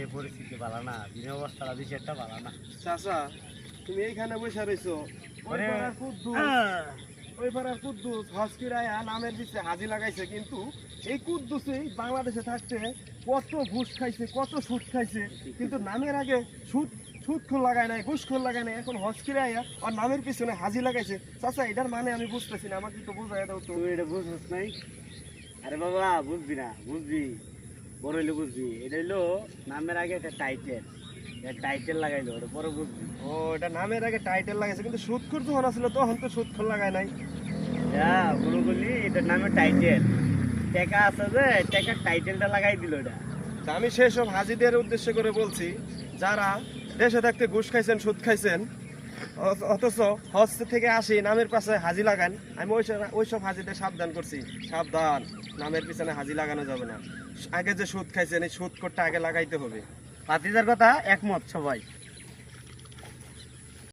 দেশে পরিস্থিতি ভালো না, দিন অবস্থাটা দেশে একটা ভালো না। চাচা তুমি এইখানে বসে রইছো, ওই ওরে, পাড়ার কুদ্দুস ওই পাড়ার কুদ্দুস হসকিরায়া নামের পিছে হাজি লাগাইছে, কিন্তু এই কুদ্দুসই বাংলাদেশে থাকতে কত ঘুষ খাইছে, কত সুদ খাইছে, কিন্তু নামের আগে সুদ সুদখোর লাগায় নাই, ঘুষখোর লাগায় নাই, এখন হসকিরায়া আর নামের পিছনে হাজি লাগাইছে। চাচা এটার মানে আমি বুঝতেছি না, আমাকে একটু বোঝাই দাও তো। তুই এটা বুঝছিস নাই? আরে বাবা বুঝবি না, বুঝবি, বড় হইলে বুঝবি। এটা হইলো নামের আগে একটা টাইটেল, টাইটেল লাগাইলো, ওটা পরে বুঝবি। ও এটা নামের আগে টাইটেল লাগাইছে, কিন্তু সুদখোর যখন আসলে তখন তো সুদখোর লাগায় নাই। হ্যাঁ বড় বলি, এটার নামে টাইটেল, টেকা আছে যে টেকার টাইটেলটা লাগাই দিল এটা। তা আমি সেই সব হাজিদের উদ্দেশ্য করে বলছি, যারা দেশে থাকতে ঘুষ খাইছেন, সুদ খাইছেন, অথচ হজ থেকে আসি নামের পাশে হাজি লাগান। আমি ওইসব হাজিদের সাবধান করছি, সাবধান, নামের পিছনে হাজি লাগানো যাবে না। আগে যে সুদ খাইছেন এই সুদ করতে আগে লাগাইতে হবে। ভাতিজার কথা একমত সবাই।